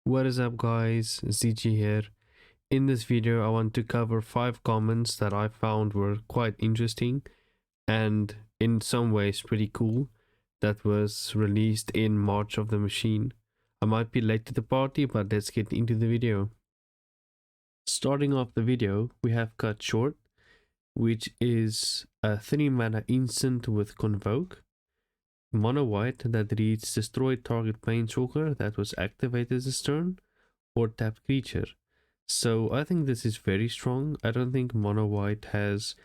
What is up guys, ZG here. In this video I want to cover 5 comments that I found were quite interesting and in some ways pretty cool that was released in March of the Machine. I might be late to the party, but let's get into the video. Starting off the video, we have Cut Short, which is a 3 mana instant with Convoke. Mono white that reads destroy target planeswalker that was activated this turn or tapped creature. So I think this is very strong. I don't think mono white has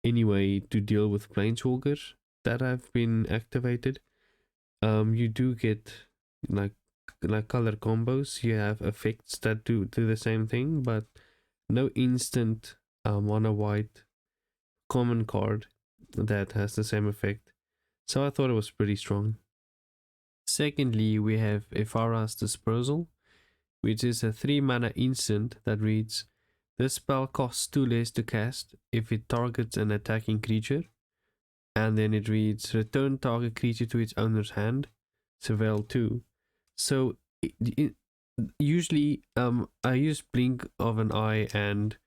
any way to deal with planeswalkers that have been activated. You do get like color combos. You have effects that do the same thing, but no instant mono white common card that has the same effect. So I thought it was pretty strong. Secondly, we have Ephara's Dispersal, which is a 3 mana instant that reads, this spell costs 2 less to cast if it targets an attacking creature. And then it reads, return target creature to its owner's hand, Surveil 2. So usually I use Blink of an Eye and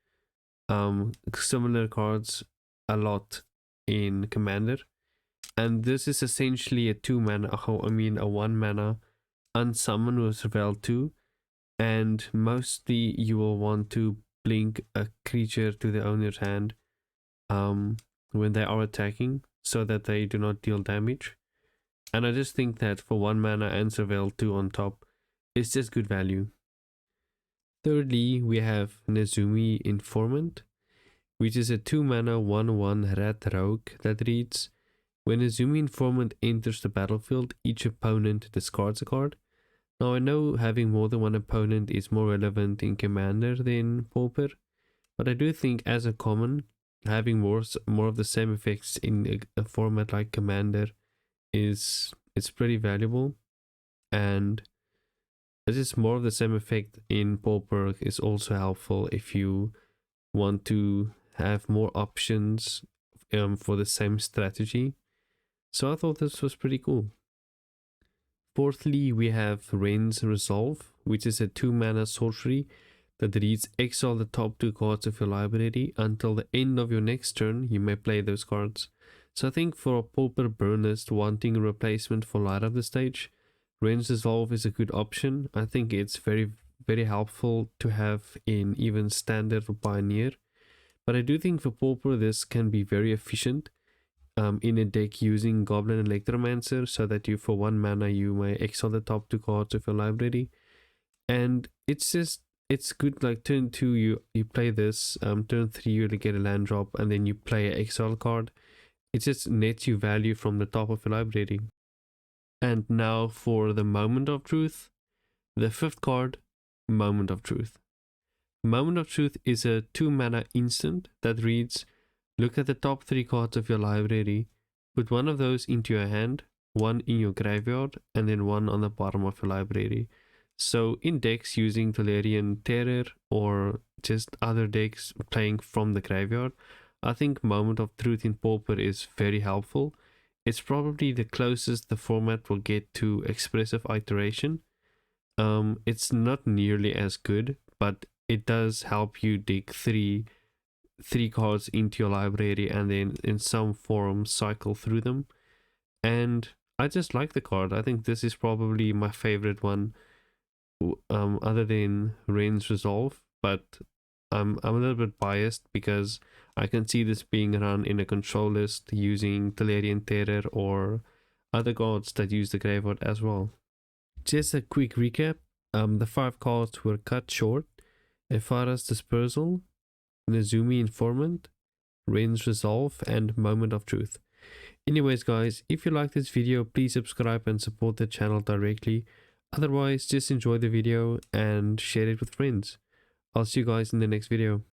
similar cards a lot in Commander. And this is essentially a 1 mana unsummon with Surveil 2. And mostly you will want to blink a creature to the owner's hand when they are attacking so that they do not deal damage. And I just think that for 1 mana and Surveil 2 on top, it's just good value. Thirdly, we have Nezumi Informant, which is a 2 mana 1/1 rat rogue that reads, when Nezumi Informant enters the battlefield, each opponent discards a card. Now I know having more than one opponent is more relevant in Commander than Pauper, but I do think as a common, having more of the same effects in a format like Commander it's pretty valuable, and just more of the same effect in Pauper is also helpful if you want to have more options for the same strategy. So I thought this was pretty cool. Fourthly, we have Wren's Resolve, which is a 2 mana sorcery that reads exile the top 2 cards of your library. Until the end of your next turn, you may play those cards. So I think for a Pauper Burnist wanting a replacement for Light Up the Stage, Wren's Resolve is a good option. I think it's very, very helpful to have in even Standard or Pioneer. But I do think for Pauper this can be very efficient in a deck using Goblin Electromancer, so that you for 1 mana you may exile the top 2 cards of your library. And it's good, like turn 2 you play this, turn 3 you get a land drop, and then you play an exile card. It just nets you value from the top of your library. And now for the Moment of Truth, the 5th card, Moment of Truth. Moment of Truth is a 2 mana instant that reads, look at the top 3 cards of your library, put 1 of those into your hand, 1 in your graveyard, and then 1 on the bottom of your library. So in decks using Golgari Terror or just other decks playing from the graveyard, I think Moment of Truth in Pauper is very helpful. It's probably the closest the format will get to Expressive Iteration. It's not nearly as good, but it does help you dig 3 cards into your library and then in some form cycle through them. And I just like the card. I think this is probably my favorite one other than Wren's Resolve, but I'm a little bit biased because I can see this being run in a control list using Golgari Terror or other cards that use the graveyard as well. Just a quick recap, the 5 cards were Cut Short, Ephara's Dispersal, Nezumi Informant, Wren's Resolve, and Moment of Truth. Anyways guys, if you like this video, please subscribe and support the channel directly. Otherwise, just enjoy the video and share it with friends. I'll see you guys in the next video.